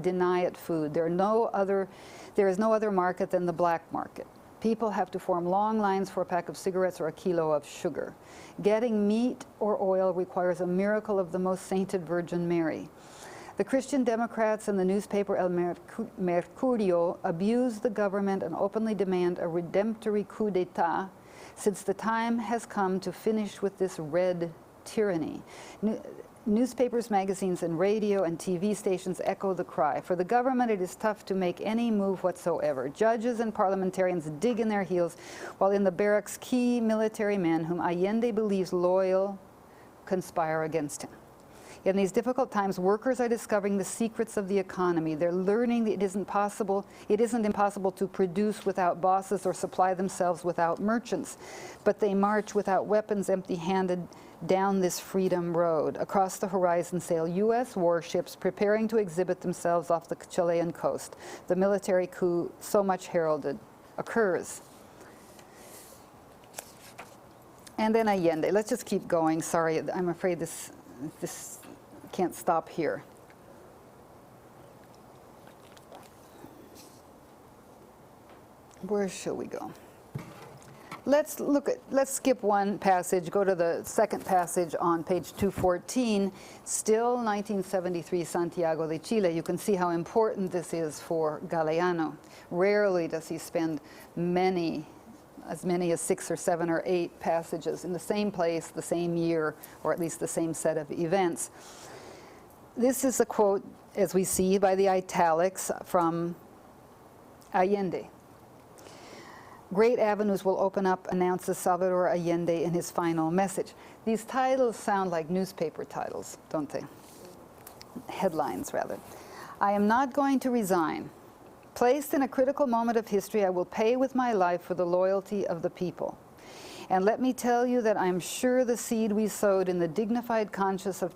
deny it food. There is no other market than the black market. People have to form long lines for a pack of cigarettes or a kilo of sugar. Getting meat or oil requires a miracle of the most sainted Virgin Mary. The Christian Democrats and the newspaper El Mercurio abuse the government and openly demand a redemptory coup d'etat, since the time has come to finish with this red tyranny. Newspapers, magazines, and radio and TV stations echo the cry. For the government, it is tough to make any move whatsoever. Judges and parliamentarians dig in their heels, while in the barracks, key military men whom Allende believes loyal conspire against him. In these difficult times, workers are discovering the secrets of the economy. They're learning that it isn't impossible to produce without bosses or supply themselves without merchants, but they march without weapons, empty-handed, down this freedom road. Across the horizon sail U.S. warships preparing to exhibit themselves off the Chilean coast. The military coup, so much heralded, occurs. And then Allende. Let's just keep going. Sorry, I'm afraid this can't stop here. Where shall we go? Let's skip one passage, go to the second passage on page 214, still 1973 Santiago de Chile. You can see how important this is for Galeano. Rarely does he spend as many as 6 or 7 or 8 passages in the same place, the same year, or at least the same set of events. This is a quote, as we see by the italics, from Allende. Great avenues will open up, announces Salvador Allende in his final message. These titles sound like newspaper titles, don't they? Headlines, rather. I am not going to resign. Placed in a critical moment of history, I will pay with my life for the loyalty of the people. And let me tell you that I'm sure the seed we sowed in the dignified conscience of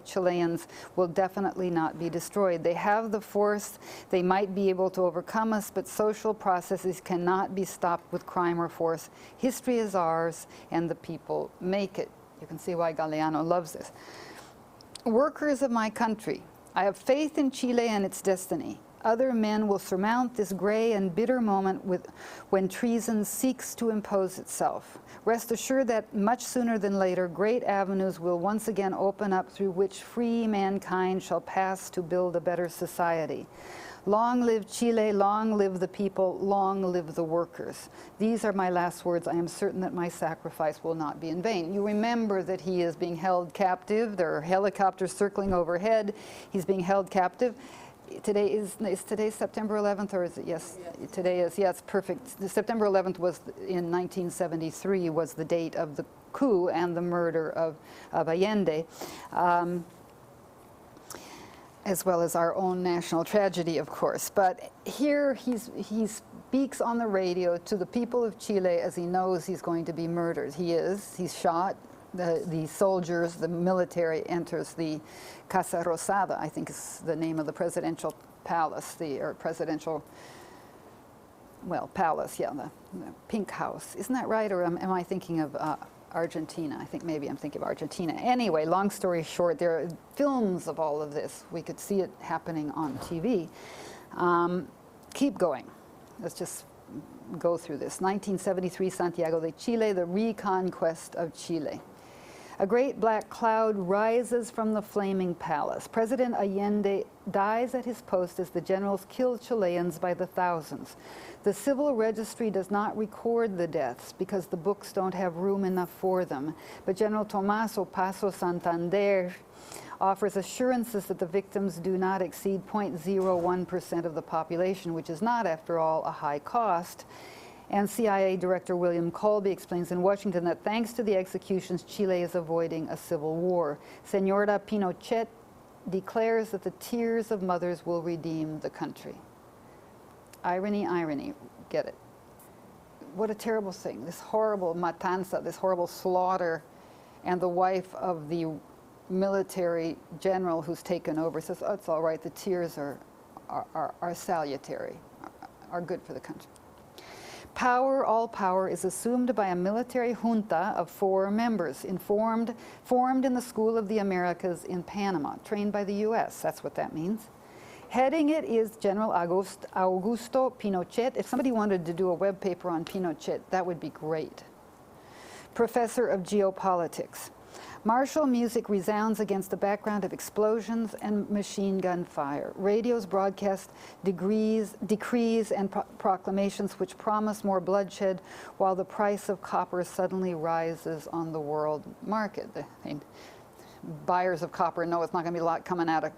Chileans will definitely not be destroyed. They have the force. They might be able to overcome us, but social processes cannot be stopped with crime or force. History is ours, and the people make it. You can see why Galeano loves this. Workers of my country, I have faith in Chile and its destiny. Other men will surmount this gray and bitter moment when treason seeks to impose itself. Rest assured that much sooner than later, great avenues will once again open up through which free mankind shall pass to build a better society. Long live Chile, long live the people, long live the workers. These are my last words. I am certain that my sacrifice will not be in vain. You remember that he is being held captive. There are helicopters circling overhead. He's being held captive. Today is today September 11th, or is it? Yes, today is. Yes, perfect. The September 11th was in 1973 was the date of the coup and the murder of Allende. As well as our own national tragedy, of course. But here he speaks on the radio to the people of Chile as he knows he's going to be murdered. He's shot. The soldiers, the military enters the Casa Rosada, I think is the name of the presidential palace, palace, yeah, the pink house. Isn't that right, or am I thinking of Argentina? I think maybe I'm thinking of Argentina. Anyway, long story short, there are films of all of this. We could see it happening on TV. Keep going. Let's just go through this. 1973, Santiago de Chile, the reconquest of Chile. A great black cloud rises from the flaming palace. President Allende dies at his post as the generals kill Chileans by the thousands. The civil registry does not record the deaths because the books don't have room enough for them. But General Tomás Opaso Santander offers assurances that the victims do not exceed 0.01% of the population, which is not, after all, a high cost. And CIA Director William Colby explains in Washington that thanks to the executions, Chile is avoiding a civil war. Señora Pinochet declares that the tears of mothers will redeem the country. Irony, irony, get it. What a terrible thing, this horrible matanza, this horrible slaughter, and the wife of the military general who's taken over says, oh, it's all right, the tears are salutary, are good for the country. Power, all power, is assumed by a military junta of 4 members, formed in the School of the Americas in Panama, trained by the US, that's what that means. Heading it is General Augusto Pinochet. If somebody wanted to do a web paper on Pinochet, that would be great. Professor of geopolitics. Martial music resounds against the background of explosions and machine gun fire. Radios broadcast decrees and proclamations which promise more bloodshed, while the price of copper suddenly rises on the world market. Buyers of copper know it's not going to be a lot coming out of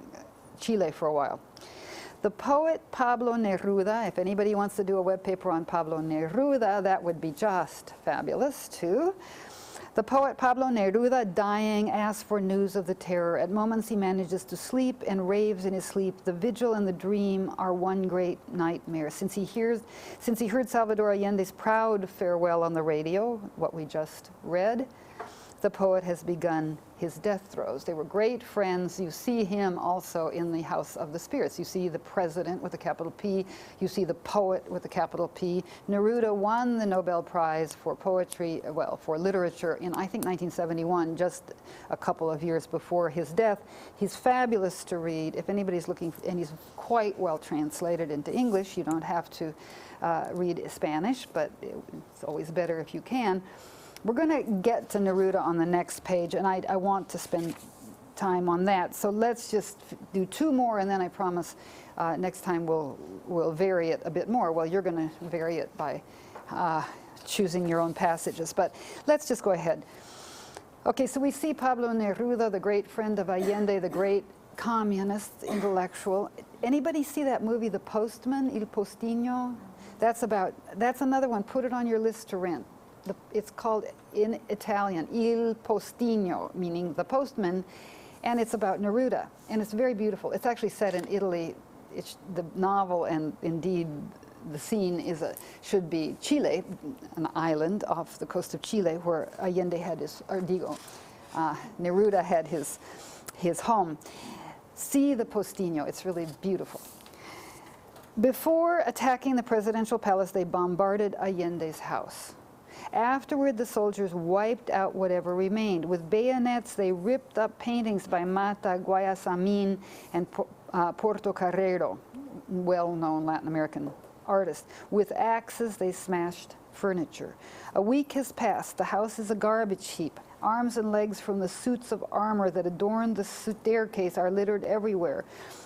Chile for a while. The poet Pablo Neruda, if anybody wants to do a web paper on Pablo Neruda, that would be just fabulous too. The poet Pablo Neruda, dying, asks for news of the terror. At moments he manages to sleep and raves in his sleep. The vigil and the dream are one great nightmare. Since he heard Salvador Allende's proud farewell on the radio, what we just read, the poet has begun his death throes. They were great friends. You see him also in the House of the Spirits. You see the president with a capital P. You see the poet with a capital P. Neruda won the Nobel Prize for poetry, well, for literature in, I think, 1971, just a couple of years before his death. He's fabulous to read. If anybody's looking, and he's quite well translated into English. You don't have to read Spanish, but it's always better if you can. We're going to get to Neruda on the next page, and I want to spend time on that. So let's just do 2 more, and then I promise next time we'll vary it a bit more. Well, you're going to vary it by choosing your own passages, but let's just go ahead. Okay, so we see Pablo Neruda, the great friend of Allende, the great communist intellectual. Anybody see that movie, The Postman, Il Postino? That's another one. Put it on your list to rent. It's called, in Italian, Il Postino, meaning the postman, and it's about Neruda, and it's very beautiful. It's actually set in Italy. The novel, and indeed the scene should be Chile, an island off the coast of Chile where Allende had Neruda had his home. See the Postino, it's really beautiful. Before attacking the presidential palace, they bombarded Allende's house. Afterward, the soldiers wiped out whatever remained. With bayonets, they ripped up paintings by Mata, Guayasamín, and Portocarrero. well-known Latin American artist. With axes, they smashed furniture. A week has passed. The house is a garbage heap. Arms and legs from the suits of armor that adorn the staircase are littered everywhere.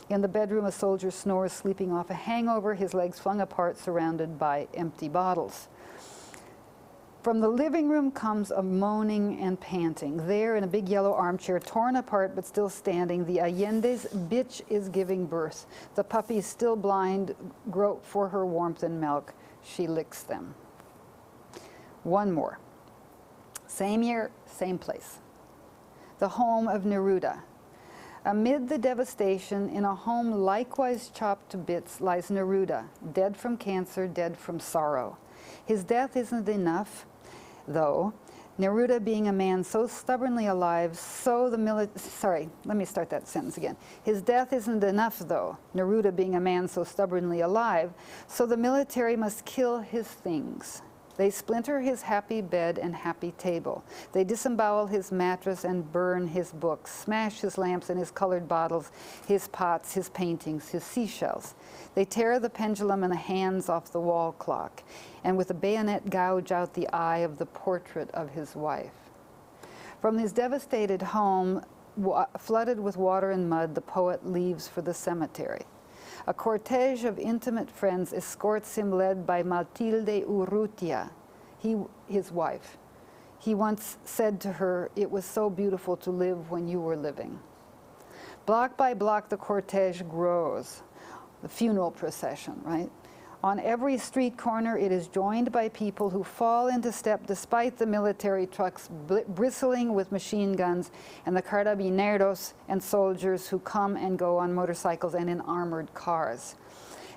In the bedroom, a soldier snores, sleeping off a hangover, his legs flung apart, surrounded by empty bottles. From the living room comes a moaning and panting. There, in a big yellow armchair, torn apart but still standing, the Allende's bitch is giving birth. The puppies, still blind, grope for her warmth and milk. She licks them. One more. Same year, same place. The home of Neruda. Amid the devastation, in a home likewise chopped to bits, lies Neruda, dead from cancer, dead from sorrow. His death isn't enough, though. Neruda, being a man so stubbornly alive, so the let me start that sentence again. His death isn't enough, though. Neruda, being a man so stubbornly alive, so the military must kill his things. They splinter his happy bed and happy table. They disembowel his mattress and burn his books, smash his lamps and his colored bottles, his pots, his paintings, his seashells. They tear the pendulum and the hands off the wall clock, and with a bayonet gouge out the eye of the portrait of his wife. From his devastated home, flooded with water and mud, the poet leaves for the cemetery. A cortege of intimate friends escorts him, led by Matilde Urrutia, his wife. He once said to her, "It was so beautiful to live when you were living." Block by block, the cortege grows, the funeral procession, right? On every street corner, it is joined by people who fall into step despite the military trucks bristling with machine guns and the carabineros and soldiers who come and go on motorcycles and in armored cars.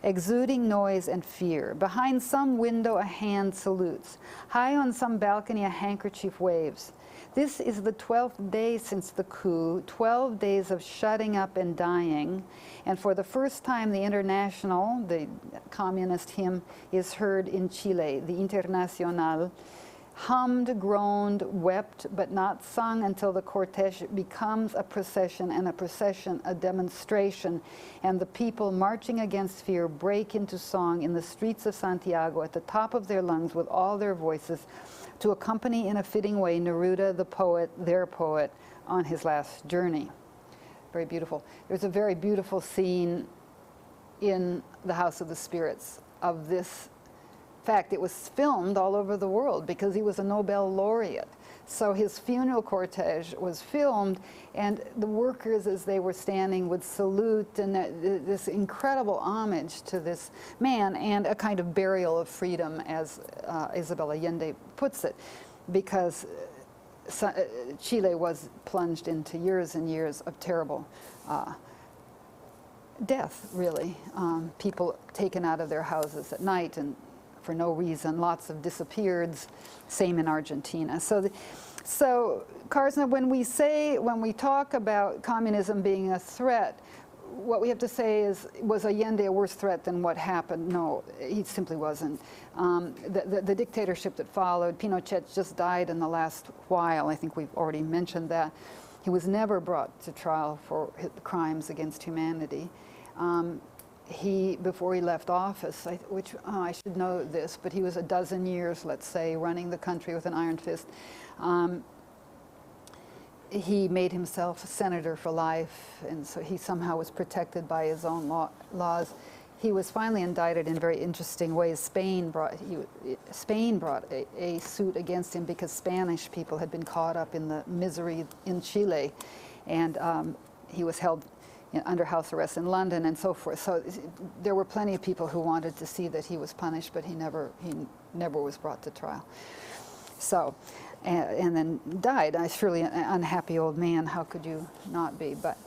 Exuding noise and fear. Behind some window, a hand salutes. High on some balcony, a handkerchief waves. This is the 12th day since the coup, 12 days of shutting up and dying. And for the first time, the International, the communist hymn, is heard in Chile, the Internacional, hummed, groaned, wept, but not sung until the cortege becomes a procession, and a procession a demonstration. And the people, marching against fear, break into song in the streets of Santiago at the top of their lungs with all their voices, to accompany in a fitting way Neruda, the poet, their poet, on his last journey. Very beautiful. There's a very beautiful scene in the House of the Spirits of this fact. It was filmed all over the world because he was a Nobel laureate. So his funeral cortege was filmed, and the workers, as they were standing, would salute, and this incredible homage to this man, and a kind of burial of freedom, as Isabel Allende puts it, because Chile was plunged into years and years of terrible death, really. People taken out of their houses at night and for no reason, lots of disappeareds, same in Argentina. So Karsna, when we talk about communism being a threat, what we have to say is, was Allende a worse threat than what happened? No, he simply wasn't. The dictatorship that followed, Pinochet just died in the last while. I think we've already mentioned that. He was never brought to trial for crimes against humanity. Before he left office, I should know this, but he was a dozen years, let's say, running the country with an iron fist. He made himself a senator for life, and so he somehow was protected by his own laws. He was finally indicted in very interesting ways. Spain brought a suit against him because Spanish people had been caught up in the misery in Chile, and he was held under house arrest in London and so forth. So there were plenty of people who wanted to see that he was punished, but he never was brought to trial. So, and then died. Surely an unhappy old man. How could you not be? But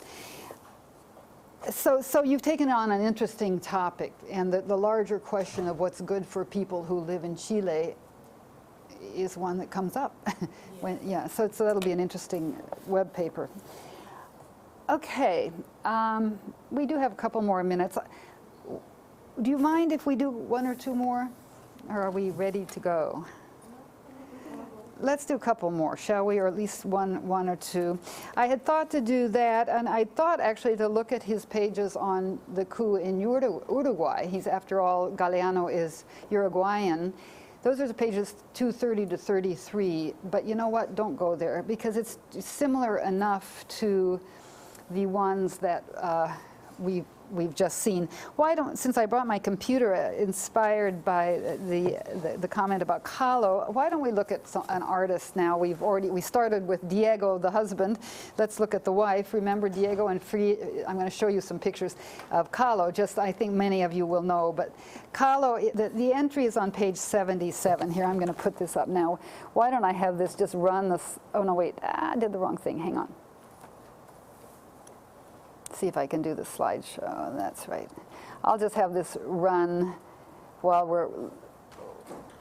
so you've taken on an interesting topic, and the larger question of what's good for people who live in Chile is one that comes up. So that'll be an interesting web paper. Okay, we do have a couple more minutes. Do you mind if we do one or two more, or are we ready to go? let's do a couple more, shall we? Or at least one or two. I had thought to do that, and I thought actually to look at his pages on the coup in Uruguay. He's, after all, Galeano is Uruguayan. Those are the pages 230 to 33, but you know what? Don't go there, because it's similar enough to the ones that we've just seen. Why don't, since I brought my computer inspired by the comment about Kahlo, why don't we look at an artist now? We started with Diego, the husband. Let's look at the wife. Remember Diego and Frida? I'm going to show you some pictures of Kahlo. Just, I think many of you will know, but Kahlo, the entry is on page 77. Here, I'm going to put this up now. Why don't I have this just run this? Oh no, wait, I did the wrong thing. Hang on. See if I can do the slideshow. That's right. I'll just have this run while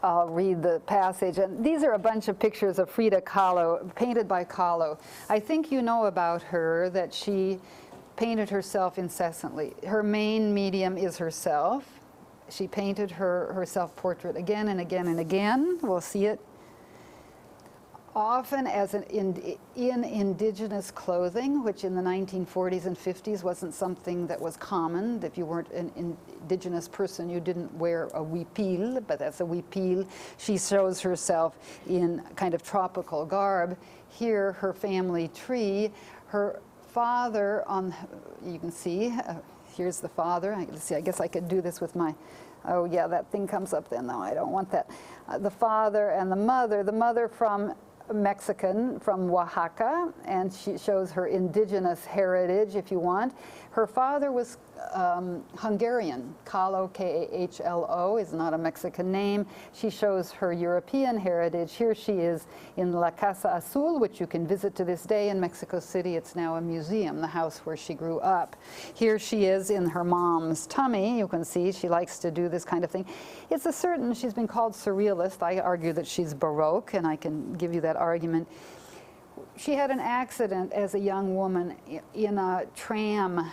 I'll read the passage. And these are a bunch of pictures of Frida Kahlo, painted by Kahlo. I think you know about her that she painted herself incessantly. Her main medium is herself. She painted her self-portrait again and again and again. We'll see it. Often as in indigenous clothing, which in the 1940s and 50s wasn't something that was common. If you weren't an indigenous person, you didn't wear a huipil, but that's a huipil. She shows herself in kind of tropical garb. Here, her family tree, her father on, you can see, here's the father. Let's see, I guess I could do this with my, oh yeah, that thing comes up then. No, I don't want that. The father and the mother from Mexican, from Oaxaca, and she shows her indigenous heritage, if you want. Her father was Hungarian. Kahlo, K-A-H-L-O, is not a Mexican name. She shows her European heritage. Here she is in La Casa Azul, which you can visit to this day in Mexico City. It's now a museum, the house where she grew up. Here she is in her mom's tummy. You can see she likes to do this kind of thing. It's a certain, she's been called surrealist. I argue that she's Baroque, and I can give you that argument. She had an accident as a young woman in a tram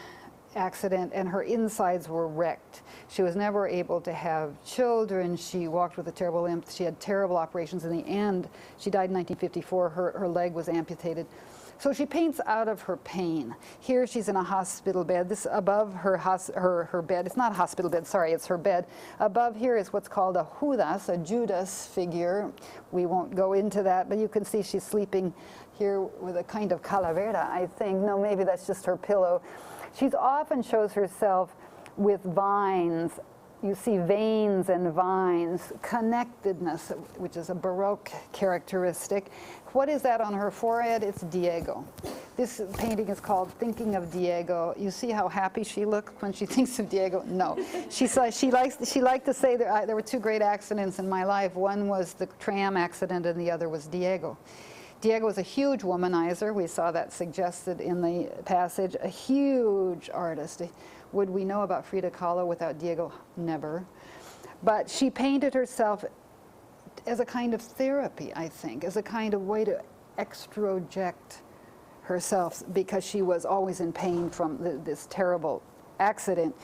accident, and her insides were wrecked. She was never able to have children. She walked with a terrible limp. She had terrible operations. In the end, she died in 1954. Her leg was amputated. So she paints out of her pain. Here she's in a hospital bed. This above her bed, it's not a hospital bed, sorry, it's her bed. Above here is what's called a Judas, a Judas figure. We won't go into that, but you can see she's sleeping here with a kind of calavera, I think. No, maybe that's just her pillow. She often shows herself with vines. You see veins and vines, connectedness, which is a Baroque characteristic. What is that on her forehead? It's Diego. This painting is called Thinking of Diego. You see how happy she looks when she thinks of Diego? No. She liked to say there were two great accidents in my life. One was the tram accident and the other was Diego. Diego was a huge womanizer. We saw that suggested in the passage. A huge artist. Would we know about Frida Kahlo without Diego? Never. But she painted herself as a kind of therapy, I think, as a kind of way to extroject herself, because she was always in pain from this terrible accident.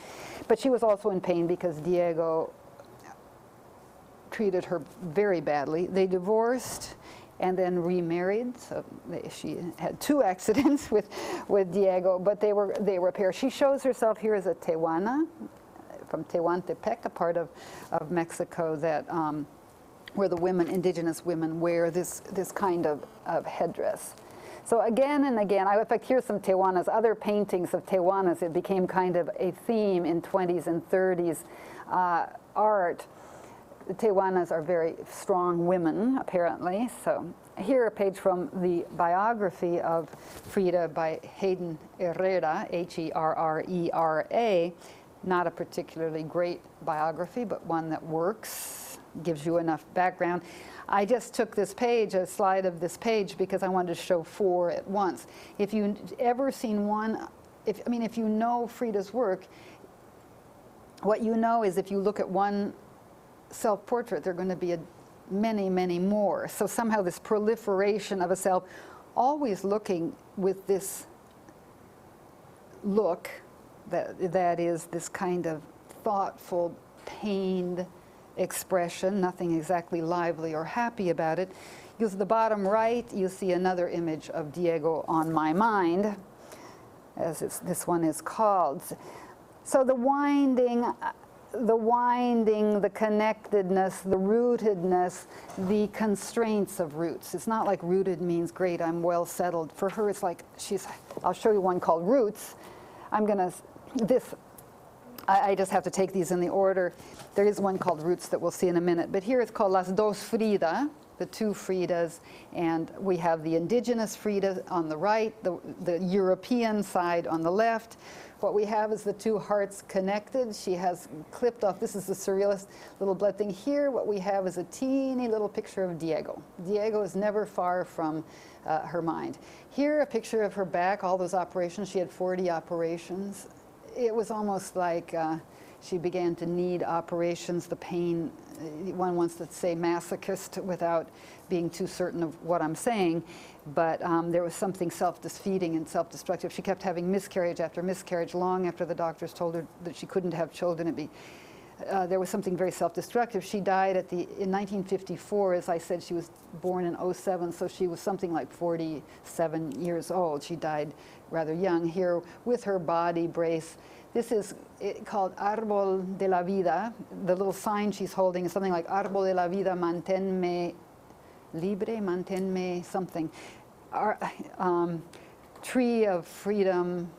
But she was also in pain because Diego treated her very badly. They divorced and then remarried. So she had two accidents with Diego, but they were a pair. She shows herself here as a Tehuana, from Tehuantepec, a part of Mexico that where the women, indigenous women, wear this kind of headdress. So again and again, in fact, here's some Tehuanas, other paintings of Tehuanas. It became kind of a theme in 20s and 30s art. The Tehuanas are very strong women, apparently. So here a page from the biography of Frida by Hayden Herrera, H-E-R-R-E-R-A. Not a particularly great biography, but one that works, gives you enough background. I just took this page, a slide of this page, because I wanted to show four at once. If you've ever seen one, if you know Frida's work, what you know is if you look at one self-portrait, there are going to be many, many more. So somehow this proliferation of a self, always looking with this look that is this kind of thoughtful, pained expression, nothing exactly lively or happy about it. Because the bottom right, you see another image of Diego on my mind, as this one is called. So the winding, the connectedness, the rootedness, the constraints of roots. It's not like rooted means great, I'm well settled. For her, it's like I'll show you one called Roots. I just have to take these in the order. There is one called Roots that we'll see in a minute. But here it's called Las Dos Frida, the two Fridas. And we have the indigenous Frida on the right, the European side on the left. What we have is the two hearts connected. She has clipped off, this is the surrealist little blood thing. Here what we have is a teeny little picture of Diego. Diego is never far from her mind. Here a picture of her back, all those operations. She had 40 operations. It was almost like she began to need operations, the pain, one wants to say masochist without being too certain of what I'm saying, but there was something self-defeating and self-destructive. She kept having miscarriage after miscarriage long after the doctors told her that she couldn't have children. There was something very self-destructive. She died in 1954, as I said, she was born in 07, so she was something like 47 years old. She died rather young here with her body brace. This is called Árbol de la Vida. The little sign she's holding is something like Árbol de la Vida, manténme libre, manténme something. Tree of freedom,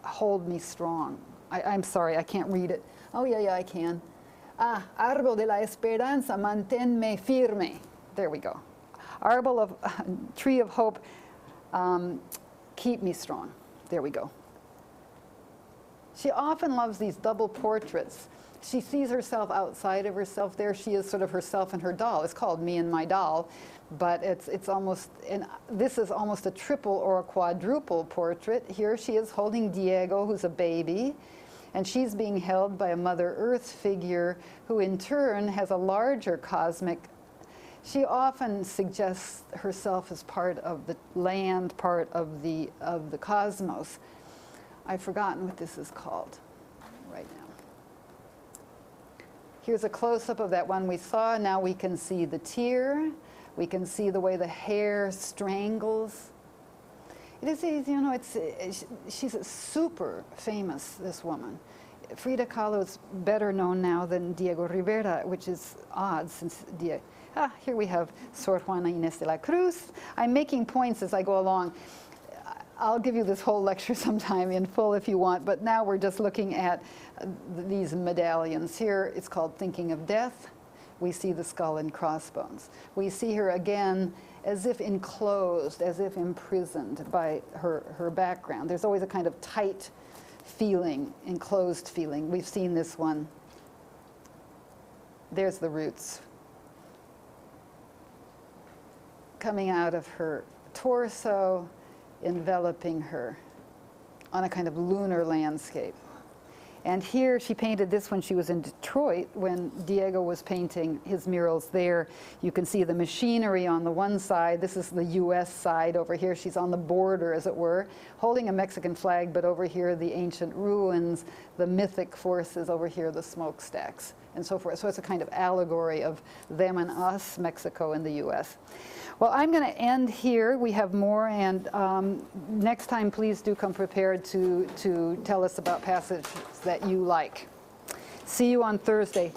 hold me strong. I'm sorry, I can't read it. Oh, yeah, I can. Árbol de la esperanza, manténme firme. There we go. Tree of hope, keep me strong. There we go. She often loves these double portraits. She sees herself outside of herself. There she is, sort of herself and her doll. It's called Me and My Doll, but it's almost, and this is almost a triple or a quadruple portrait. Here she is holding Diego, who's a baby, and she's being held by a Mother Earth figure who in turn has a larger cosmic. She often suggests herself as part of the land, part of the cosmos. I've forgotten what this is called right now. Here's a close-up of that one we saw. Now we can see the tear. We can see the way the hair strangles. It is, you know, she's super famous, this woman. Frida Kahlo is better known now than Diego Rivera, which is odd since Diego. Here we have Sor Juana Inés de la Cruz. I'm making points as I go along. I'll give you this whole lecture sometime in full if you want, but now we're just looking at these medallions. Here it's called Thinking of Death. We see the skull and crossbones. We see her again as if enclosed, as if imprisoned by her background. There's always a kind of tight feeling, enclosed feeling. We've seen this one. There's the roots coming out of her torso, enveloping her on a kind of lunar landscape. And here she painted this when she was in Detroit, when Diego was painting his murals there. You can see the machinery on the one side. This is the US side over here. She's on the border, as it were, holding a Mexican flag, but over here the ancient ruins, the mythic forces, over here the smokestacks, and so forth. So it's a kind of allegory of them and us, Mexico and the US. Well, I'm going to end here. We have more, and next time, please do come prepared to tell us about passages that you like. See you on Thursday.